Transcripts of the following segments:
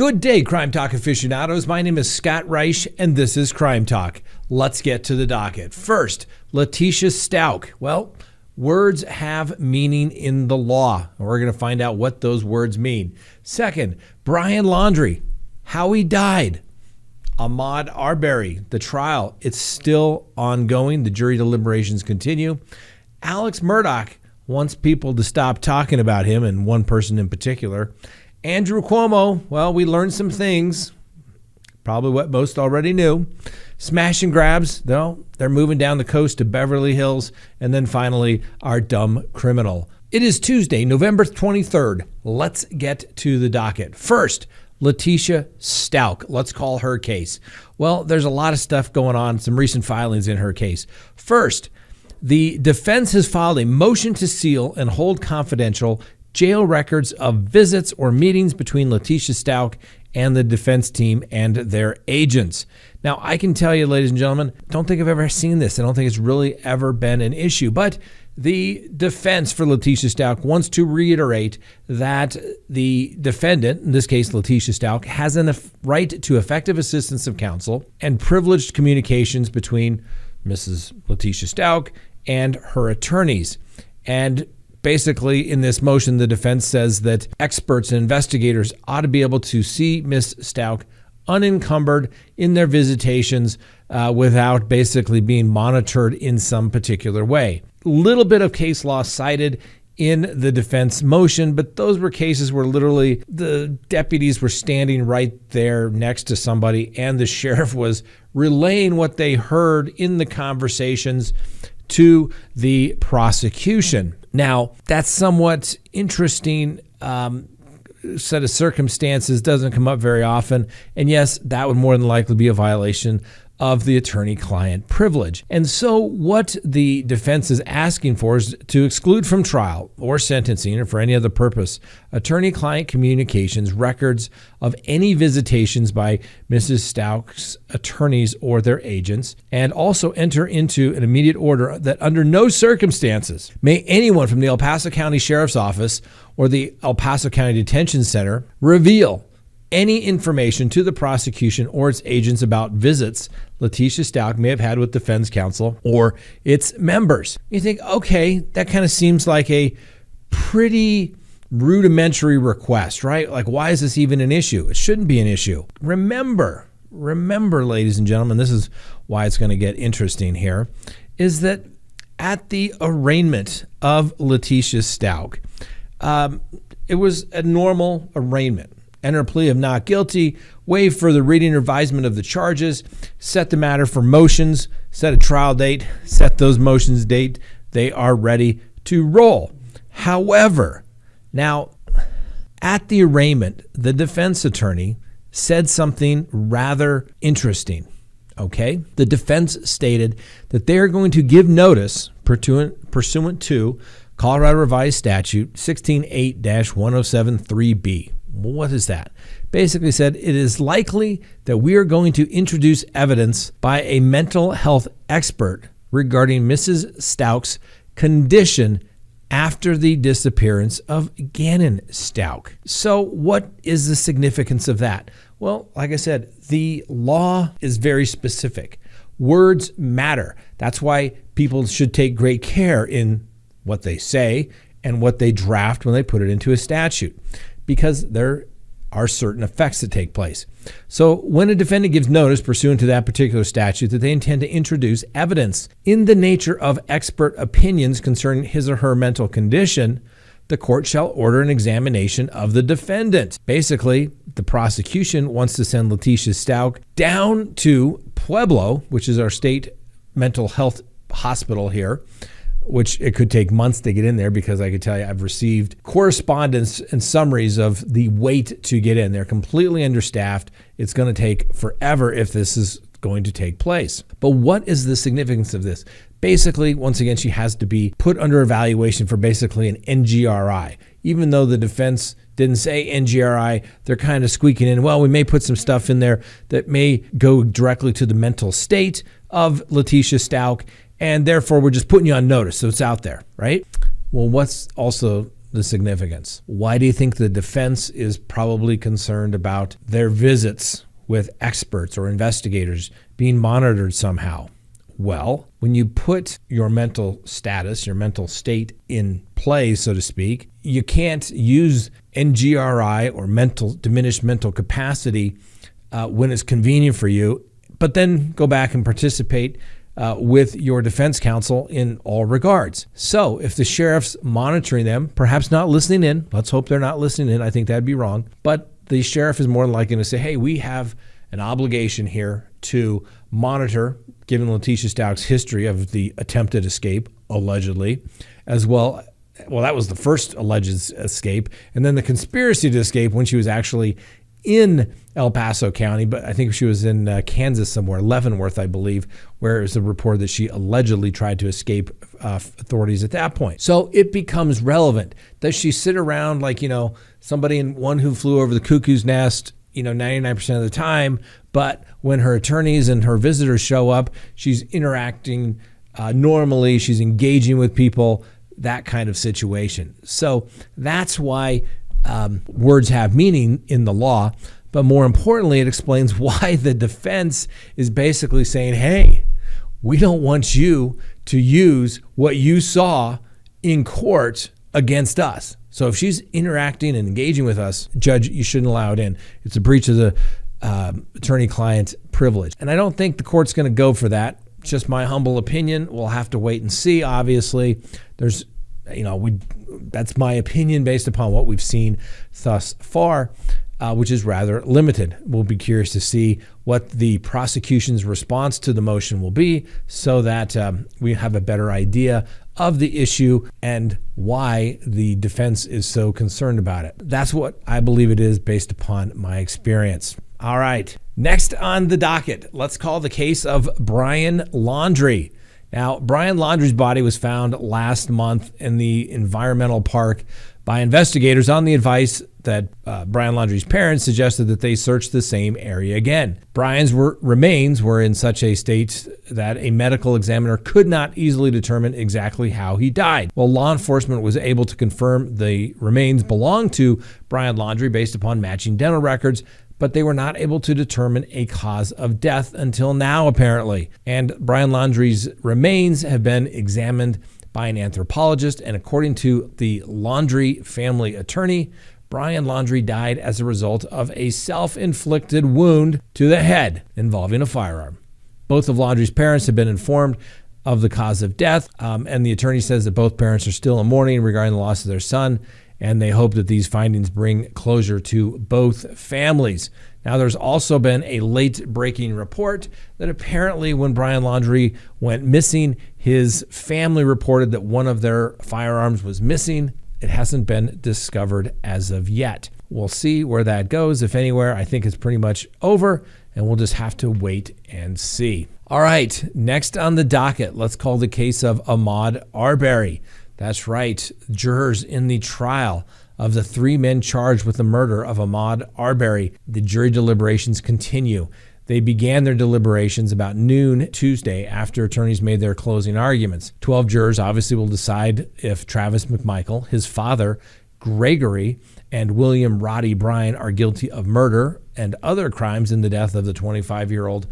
Good day, Crime Talk aficionados. My name is Scott Reich, and this is Crime Talk. Let's get to the docket. First, Letecia Stouk. Well, words have meaning in the law. We're going to find out what those words mean. Second, Brian Laundrie, how he died. Ahmed Arberry, the trial, it's still ongoing. The jury deliberations continue. Alex Mordoch wants people to stop talking about him, and one person in particular. Andrew Cuomo, well, we learned some things, probably what most already knew. Smash and grabs, though, they're moving down the coast to Beverly Hills. And then finally, our dumb criminal. It is Tuesday, November 23rd. Let's get to the docket. First, Letecia Stouk. Let's call her case. Well, there's a lot of stuff going on, some recent filings in her case. First, the defense has filed a motion to seal and hold confidential jail records of visits or meetings between Letecia Stouk and the defense team and their agents. Now, I can tell you, ladies and gentlemen, I don't think I've ever seen this. I don't think it's really ever been an issue. But the defense for Letecia Stouk wants to reiterate that the defendant, in this case Letecia Stouk, has a right to effective assistance of counsel and privileged communications between Mrs. Letecia Stouk and her attorneys. And basically, in this motion, the defense says that experts and investigators ought to be able to see Ms. Stouk unencumbered in their visitations without basically being monitored in some particular way. Little bit of case law cited in the defense motion, but those were cases where literally the deputies were standing right there next to somebody and the sheriff was relaying what they heard in the conversations to the prosecution. Now, that's somewhat interesting set of circumstances, doesn't come up very often. And yes, that would more than likely be a violation of the attorney-client privilege. And so what the defense is asking for is to exclude from trial or sentencing or for any other purpose attorney-client communications, records of any visitations by Mrs. Stouk's attorneys or their agents, and also enter into an immediate order that under no circumstances may anyone from the El Paso County Sheriff's Office or the El Paso County Detention Center reveal any information to the prosecution or its agents about visits Letecia Stouk may have had with defense counsel or its members. You think, okay, that kind of seems like a pretty rudimentary request, right? Like, why is this even an issue? It shouldn't be an issue. Remember, ladies and gentlemen, this is why it's going to get interesting here, is that at the arraignment of Letecia Stouk, it was a normal arraignment. Enter a plea of not guilty, waive further reading and advisement of the charges, set the matter for motions, set a trial date, set those motions date. They are ready to roll. However, now at the arraignment, the defense attorney said something rather interesting. Okay? The defense stated that they are going to give notice pursuant to Colorado Revised Statute 168-1073B. What is that? Basically said it is likely that we are going to introduce evidence by a mental health expert regarding Mrs. Stouk's condition after the disappearance of Gannon Stouk. So what is the significance of that? Well, like I said, the law is very specific. Words matter. That's why people should take great care in what they say and what they draft when they put it into a statute, because there are certain effects that take place. So when a defendant gives notice pursuant to that particular statute that they intend to introduce evidence in the nature of expert opinions concerning his or her mental condition, the court shall order an examination of the defendant. Basically, the prosecution wants to send Letecia Stouk down to Pueblo, which is our state mental health hospital here, which it could take months to get in there, because I could tell you I've received correspondence and summaries of the wait to get in. They're completely understaffed. It's going to take forever if this is going to take place. But what is the significance of this? Basically, once again, she has to be put under evaluation for basically an NGRI. Even though the defense didn't say NGRI, they're kind of squeaking in, well, we may put some stuff in there that may go directly to the mental state of Letecia Stouk, and therefore we're just putting you on notice, so it's out there, right? Well, what's also the significance? Why do you think the defense is probably concerned about their visits with experts or investigators being monitored somehow? Well, when you put your mental status, your mental state in play, so to speak, you can't use NGRI or diminished mental capacity when it's convenient for you, but then go back and participate with your defense counsel in all regards. So if the sheriff's monitoring them, perhaps not listening in, let's hope they're not listening in, I think that'd be wrong, but the sheriff is more than likely to say, hey, we have an obligation here to monitor, given Letecia Stouk's history of the attempted escape, allegedly, as well. Well, that was the first alleged escape, and then the conspiracy to escape when she was actually in El Paso County, but I think she was in Kansas somewhere, Leavenworth, I believe, where it was a report that she allegedly tried to escape authorities at that point. So it becomes relevant. Does she sit around like, somebody in One Who Flew Over the Cuckoo's Nest, 99% of the time, but when her attorneys and her visitors show up, she's interacting normally, she's engaging with people, that kind of situation. So that's why words have meaning in the law, but more importantly, it explains why the defense is basically saying, hey, we don't want you to use what you saw in court against us. So if she's interacting and engaging with us, judge, you shouldn't allow it in. It's a breach of the attorney-client privilege. And I don't think the court's going to go for that. It's just my humble opinion. We'll have to wait and see, obviously. There's, that's my opinion based upon what we've seen thus far, which is rather limited. We'll be curious to see what the prosecution's response to the motion will be so that we have a better idea of the issue and why the defense is so concerned about it. That's what I believe it is based upon my experience. All right. Next on the docket, let's call the case of Brian Laundrie. Now, Brian Laundrie's body was found last month in the environmental park by investigators on the advice that Brian Laundrie's parents suggested that they search the same area again. Brian's remains were in such a state that a medical examiner could not easily determine exactly how he died. Well, law enforcement was able to confirm the remains belonged to Brian Laundrie based upon matching dental records, but they were not able to determine a cause of death until now, apparently. And Brian Laundrie's remains have been examined by an anthropologist, and according to the Laundrie family attorney, Brian Laundrie died as a result of a self-inflicted wound to the head involving a firearm. Both of Laundrie's parents have been informed of the cause of death, and the attorney says that both parents are still in mourning regarding the loss of their son, and they hope that these findings bring closure to both families. Now, there's also been a late-breaking report that apparently when Brian Laundrie went missing, his family reported that one of their firearms was missing. It hasn't been discovered as of yet. We'll see where that goes, if anywhere. I think it's pretty much over, and we'll just have to wait and see. All right, next on the docket, let's call the case of Ahmed Arberry. That's right, jurors in the trial of the three men charged with the murder of Ahmed Arberry. The jury deliberations continue. They began their deliberations about noon Tuesday after attorneys made their closing arguments. 12 jurors obviously will decide if Travis McMichael, his father, Gregory, and William Roddy Bryan are guilty of murder and other crimes in the death of the 25-year-old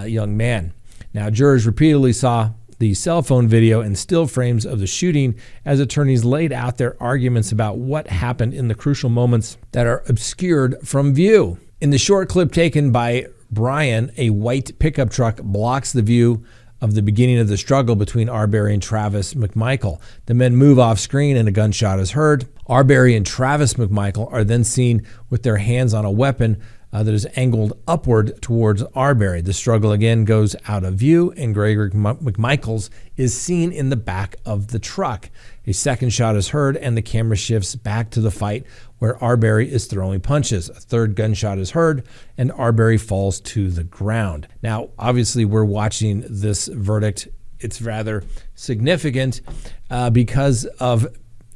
young man. Now, jurors repeatedly saw the cell phone video and still frames of the shooting as attorneys laid out their arguments about what happened in the crucial moments that are obscured from view. In the short clip taken by Brian, a white pickup truck blocks the view of the beginning of the struggle between Arbery and Travis McMichael. The men move off screen and a gunshot is heard. Arbery and Travis McMichael are then seen with their hands on a weapon that is angled upward towards Arbery. The struggle again goes out of view, and Gregory McMichaels is seen in the back of the truck. A second shot is heard, and the camera shifts back to the fight where Arbery is throwing punches. A third gunshot is heard, and Arbery falls to the ground. Now, obviously, we're watching this verdict. It's rather significant because of,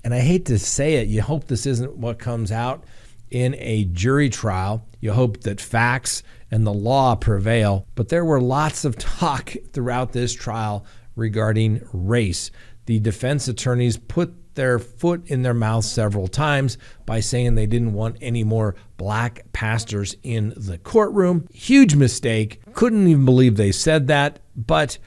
and I hate to say it, you hope this isn't what comes out in a jury trial. You hope that facts and the law prevail, but there were lots of talk throughout this trial regarding race. The defense attorneys put their foot in their mouth several times by saying they didn't want any more black pastors in the courtroom. Huge mistake. Couldn't even believe they said that, but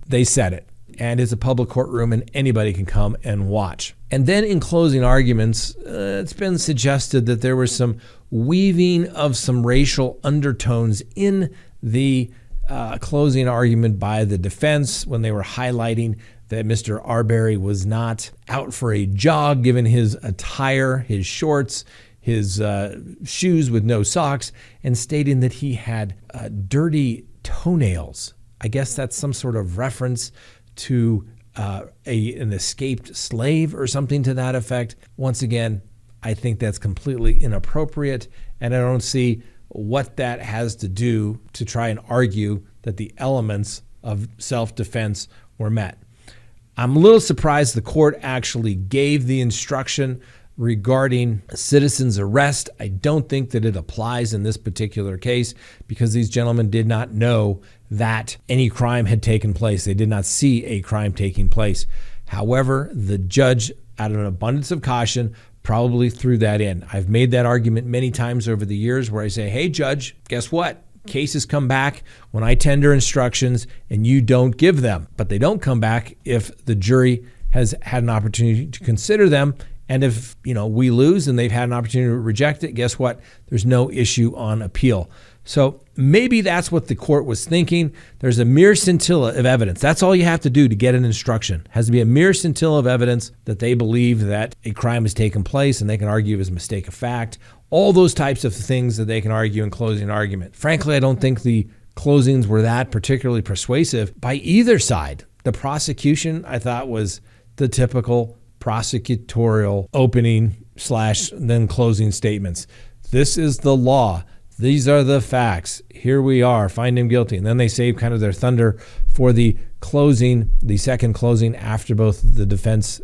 they said it. And it's a public courtroom and anybody can come and watch. And then in closing arguments, it's been suggested that there was some weaving of some racial undertones in the closing argument by the defense when they were highlighting that Mr. Arbery was not out for a jog given his attire, his shorts, his shoes with no socks, and stating that he had dirty toenails. I guess that's some sort of reference to an escaped slave or something to that effect. Once again, I think that's completely inappropriate, and I don't see what that has to do to try and argue that the elements of self-defense were met. I'm a little surprised the court actually gave the instruction regarding a citizen's arrest. I don't think that it applies in this particular case because these gentlemen did not know that any crime had taken place. They did not see a crime taking place. However, the judge, out of an abundance of caution, probably threw that in. I've made that argument many times over the years where I say, hey, judge, guess what? Cases come back when I tender instructions and you don't give them, but they don't come back if the jury has had an opportunity to consider them. And if, we lose and they've had an opportunity to reject it, guess what? There's no issue on appeal. So maybe that's what the court was thinking. There's a mere scintilla of evidence. That's all you have to do to get an instruction. It has to be a mere scintilla of evidence that they believe that a crime has taken place, and they can argue as a mistake of fact. All those types of things that they can argue in closing argument. Frankly, I don't think the closings were that particularly persuasive by either side. The prosecution, I thought, was the typical prosecutorial opening / then closing statements. This is the law. These are the facts. Here we are. Find him guilty. And then they save kind of their thunder for the closing, the second closing after both the defense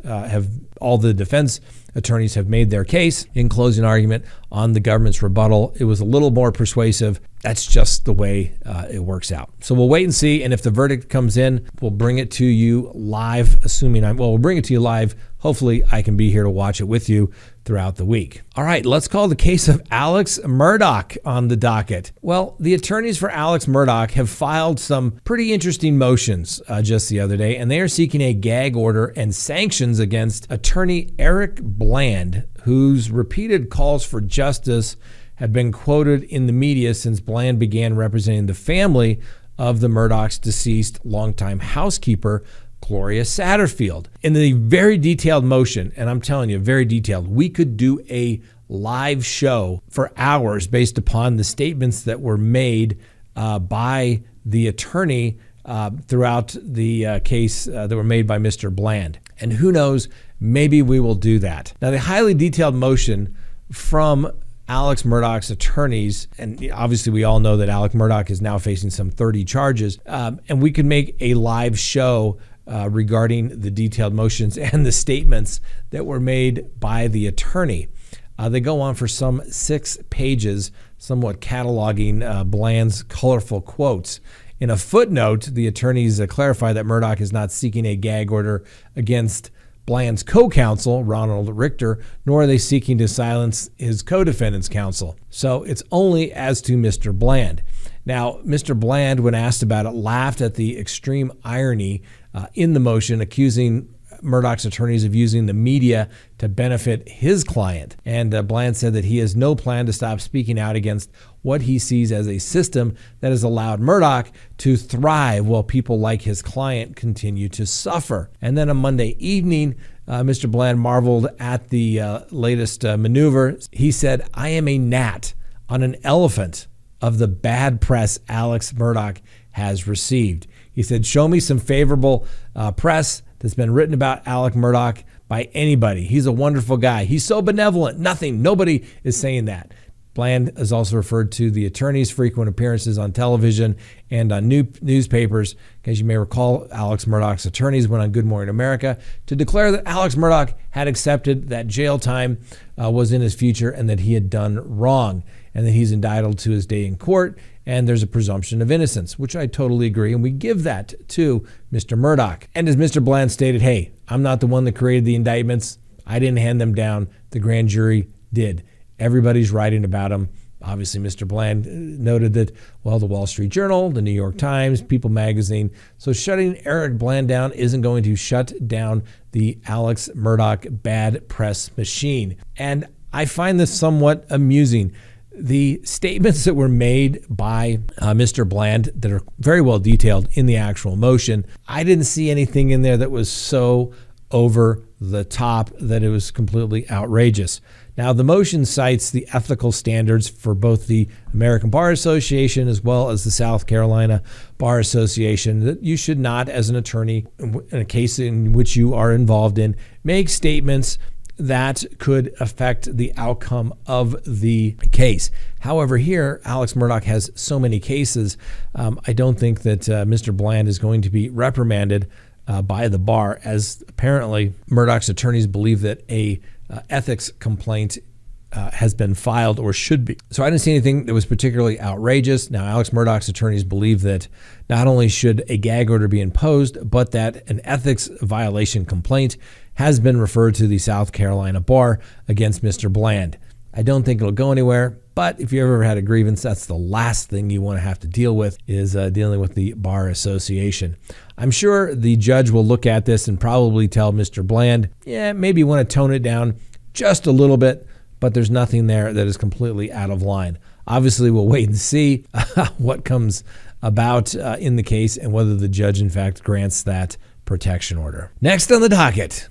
all the defense attorneys have made their case in closing argument on the government's rebuttal. It was a little more persuasive. That's just the way it works out. So we'll wait and see. And if the verdict comes in, we'll bring it to you live, we'll bring it to you live. Hopefully I can be here to watch it with you throughout the week. All right, let's call the case of Alex Mordoch on the docket. Well, the attorneys for Alex Mordoch have filed some pretty interesting motions just the other day, and they are seeking a gag order and sanctions against attorney Eric Bland, whose repeated calls for justice have been quoted in the media since Bland began representing the family of the Mordoch's deceased longtime housekeeper, Gloria Satterfield. In the very detailed motion, and I'm telling you, very detailed, we could do a live show for hours based upon the statements that were made by the attorney throughout the case that were made by Mr. Bland. And who knows, maybe we will do that. Now, the highly detailed motion from Alex Mordoch's attorneys, and obviously we all know that Alex Mordoch is now facing some 30 charges, and we could make a live show regarding the detailed motions and the statements that were made by the attorney. They go on for some 6 pages, somewhat cataloging Bland's colorful quotes. In a footnote, the attorneys clarify that Mordoch is not seeking a gag order against Bland's co-counsel, Ronald Richter, nor are they seeking to silence his co-defendant's counsel. So it's only as to Mr. Bland. Now, Mr. Bland, when asked about it, laughed at the extreme irony in the motion, accusing Mordoch's attorneys of using the media to benefit his client. And Bland said that he has no plan to stop speaking out against what he sees as a system that has allowed Mordoch to thrive while people like his client continue to suffer. And then on Monday evening, Mr. Bland marveled at the latest maneuver. He said, "I am a gnat on an elephant of the bad press Alex Mordoch has received." He said, "Show me some favorable press that's been written about Alex Mordoch by anybody. He's a wonderful guy. He's so benevolent." Nobody is saying that. Bland has also referred to the attorney's frequent appearances on television and on newspapers. As you may recall, Alex Mordoch's attorneys went on Good Morning America to declare that Alex Mordoch had accepted that jail time was in his future and that he had done wrong, and that he's entitled to his day in court, and there's a presumption of innocence, which I totally agree, and we give that to Mr. Mordoch. And as Mr. Bland stated, hey, I'm not the one that created the indictments. I didn't hand them down. The grand jury did. Everybody's writing about him. Obviously, Mr. Bland noted that, well, the Wall Street Journal, the New York Times, People magazine. So shutting Eric Bland down isn't going to shut down the Alex Mordoch bad press machine. And I find this somewhat amusing. The statements that were made by Mr. Bland that are very well detailed in the actual motion, I didn't see anything in there that was so over the top that it was completely outrageous. Now, the motion cites the ethical standards for both the American Bar Association as well as the South Carolina Bar Association, that you should not, as an attorney, in a case in which you are involved in, make statements that could affect the outcome of the case. However, here, Alex Mordoch has so many cases, I don't think that Mr. Bland is going to be reprimanded by the bar, as apparently Mordoch's attorneys believe that a ethics complaint has been filed or should be. So I didn't see anything that was particularly outrageous. Now, Alex Mordoch's attorneys believe that not only should a gag order be imposed, but that an ethics violation complaint has been referred to the South Carolina Bar against Mr. Bland. I don't think it'll go anywhere, but if you ever had a grievance, that's the last thing you want to have to deal with, is dealing with the Bar Association. I'm sure the judge will look at this and probably tell Mr. Bland, yeah, maybe you want to tone it down just a little bit, but there's nothing there that is completely out of line. Obviously, we'll wait and see what comes about in the case and whether the judge, in fact, grants that protection order. Next on the docket,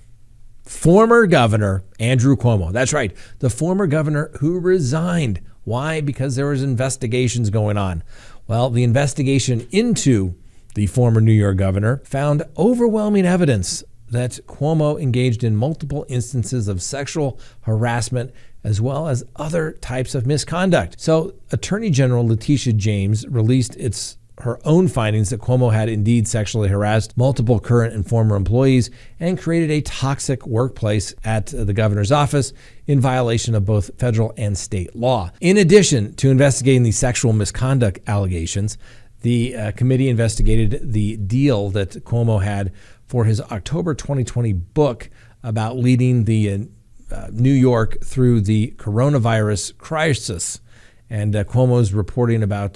former Governor Andrew Cuomo. That's right, the former governor who resigned. Why? Because there was investigations going on. Well, the investigation into the former New York governor found overwhelming evidence that Cuomo engaged in multiple instances of sexual harassment as well as other types of misconduct. So Attorney General Letecia James released her own findings that Cuomo had indeed sexually harassed multiple current and former employees and created a toxic workplace at the governor's office in violation of both federal and state law. In addition to investigating the sexual misconduct allegations, the committee investigated the deal that Cuomo had for his October 2020 book about leading the New York through the coronavirus crisis. And Cuomo's reporting about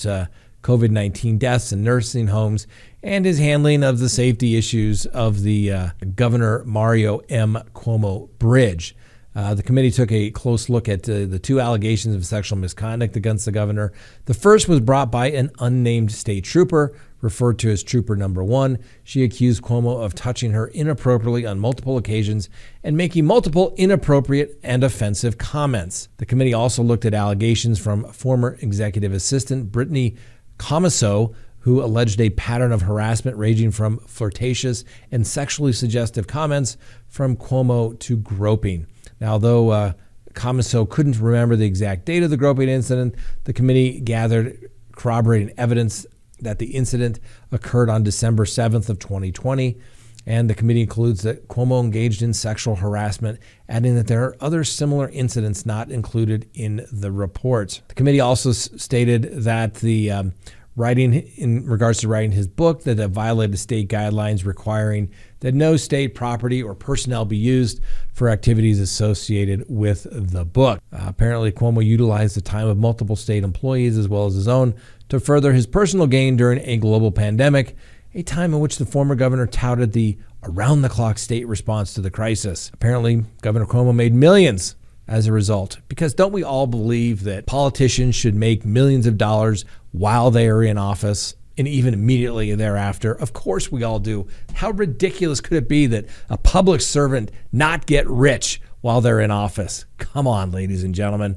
COVID-19 deaths in nursing homes and his handling of the safety issues of the Governor Mario M. Cuomo Bridge. The committee took a close look at the two allegations of sexual misconduct against the governor. The first was brought by an unnamed state trooper, referred to as Trooper Number 1. She accused Cuomo of touching her inappropriately on multiple occasions and making multiple inappropriate and offensive comments. The committee also looked at allegations from former executive assistant Brittany Comiso, who alleged a pattern of harassment ranging from flirtatious and sexually suggestive comments from Cuomo to groping. Now, though Comiso couldn't remember the exact date of the groping incident, the committee gathered corroborating evidence that the incident occurred on December 7th of 2020. And the committee concludes that Cuomo engaged in sexual harassment, adding that there are other similar incidents not included in the report. The committee also stated that the writing in regards to writing his book that violated state guidelines requiring that no state property or personnel be used for activities associated with the book. Apparently, Cuomo utilized the time of multiple state employees as well as his own to further his personal gain during a global pandemic, a time in which the former governor touted the around-the-clock state response to the crisis. Apparently, Governor Cuomo made millions as a result, because don't we all believe that politicians should make millions of dollars while they are in office and even immediately thereafter? Of course we all do. How ridiculous could it be that a public servant not get rich while they're in office? Come on, ladies and gentlemen.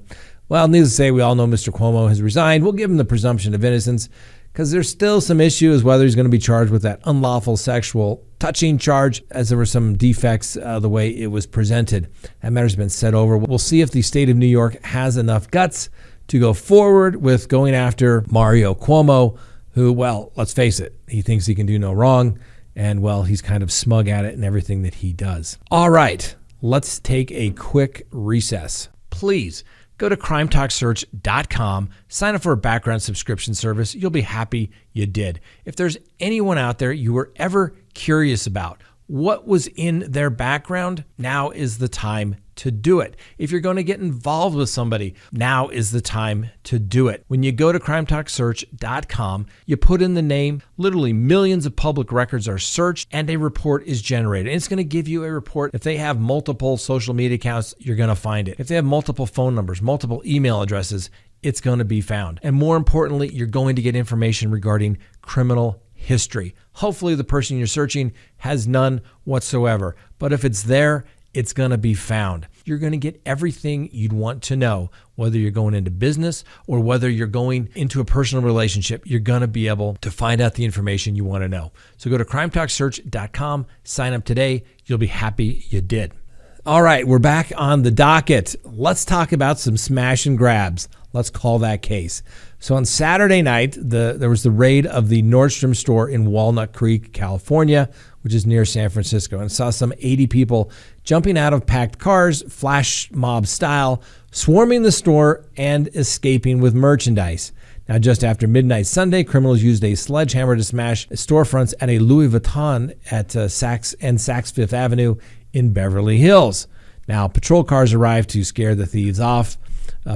Well, needless to say, we all know Mr. Cuomo has resigned. We'll give him the presumption of innocence because there's still some issue as whether he's going to be charged with that unlawful sexual touching charge, as there were some defects the way it was presented. That matter's been set over. We'll see if the state of New York has enough guts to go forward with going after Mario Cuomo, who, well, let's face it, he thinks he can do no wrong, and, well, he's kind of smug at it in everything that he does. All right, let's take a quick recess. Please Go to crimetalksearch.com, sign up for a background subscription service. You'll be happy you did. If there's anyone out there you were ever curious about what was in their background, now is the time to do it. If you're going to get involved with somebody, now is the time to do it. When you go to crimetalksearch.com, you put in the name, literally millions of public records are searched and a report is generated. And it's going to give you a report. If they have multiple social media accounts, you're going to find it. If they have multiple phone numbers, multiple email addresses, it's going to be found. And more importantly, you're going to get information regarding criminal history. Hopefully the person you're searching has none whatsoever. But if it's there, it's going to be found. You're going to get everything you'd want to know, whether you're going into business or whether you're going into a personal relationship. You're going to be able to find out the information you want to know. So go to crimetalksearch.com, sign up today. You'll be happy you did. All right, we're back on the docket. Let's talk about some smash and grabs. Let's call that case. So on Saturday night, there was the raid of the Nordstrom store in Walnut Creek, California, which is near San Francisco, and saw some 80 people jumping out of packed cars, flash mob style, swarming the store and escaping with merchandise. Now, just after midnight Sunday, criminals used a sledgehammer to smash storefronts at a Louis Vuitton at Saks Fifth Avenue in Beverly Hills. Now, patrol cars arrived to scare the thieves off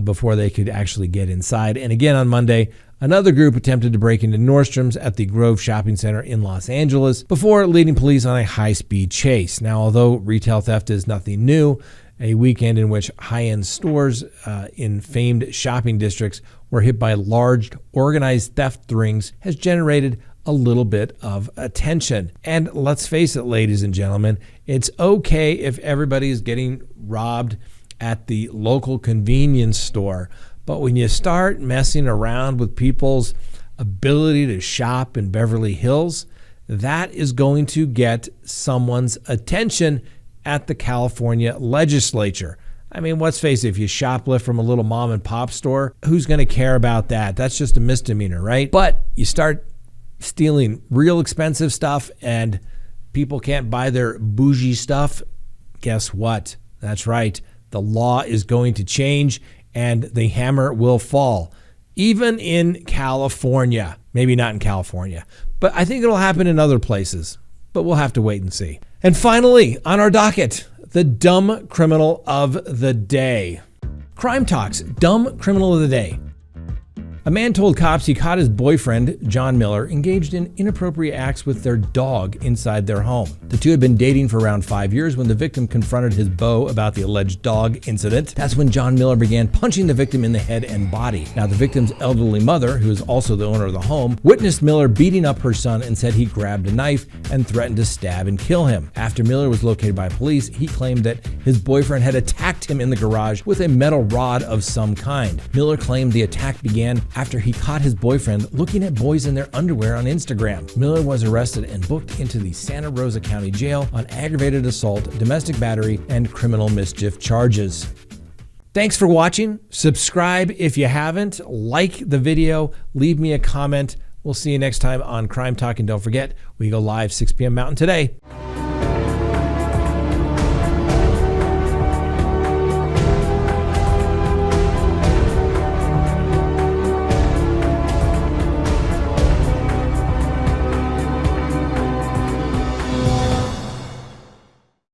before they could actually get inside. And again on Monday, another group attempted to break into Nordstrom's at the Grove Shopping Center in Los Angeles before leading police on a high-speed chase. Now, although retail theft is nothing new, a weekend in which high-end stores in famed shopping districts were hit by large organized theft rings has generated a little bit of attention. And let's face it, ladies and gentlemen, it's okay if everybody is getting robbed at the local convenience store. But when you start messing around with people's ability to shop in Beverly Hills, that is going to get someone's attention at the California legislature. I mean, let's face it, if you shoplift from a little mom and pop store, who's going to care about that? That's just a misdemeanor, right? But you start stealing real expensive stuff and people can't buy their bougie stuff, guess what? That's right. The law is going to change and the hammer will fall, even in California. Maybe not in California, but I think it'll happen in other places, but we'll have to wait and see. And finally, on our docket, the dumb criminal of the day. Crime Talk's dumb criminal of the day. A man told cops he caught his boyfriend, John Miller, engaged in inappropriate acts with their dog inside their home. The two had been dating for around 5 years when the victim confronted his beau about the alleged dog incident. That's when John Miller began punching the victim in the head and body. Now, the victim's elderly mother, who is also the owner of the home, witnessed Miller beating up her son and said he grabbed a knife and threatened to stab and kill him. After Miller was located by police, he claimed that his boyfriend had attacked him in the garage with a metal rod of some kind. Miller claimed the attack began after he caught his boyfriend looking at boys in their underwear on Instagram. Miller was arrested and booked into the Santa Rosa County Jail on aggravated assault, domestic battery, and criminal mischief charges. Thanks for watching. Subscribe if you haven't. Like the video. Leave me a comment. We'll see you next time on Crime Talk. And don't forget, we go live 6 p.m. Mountain today.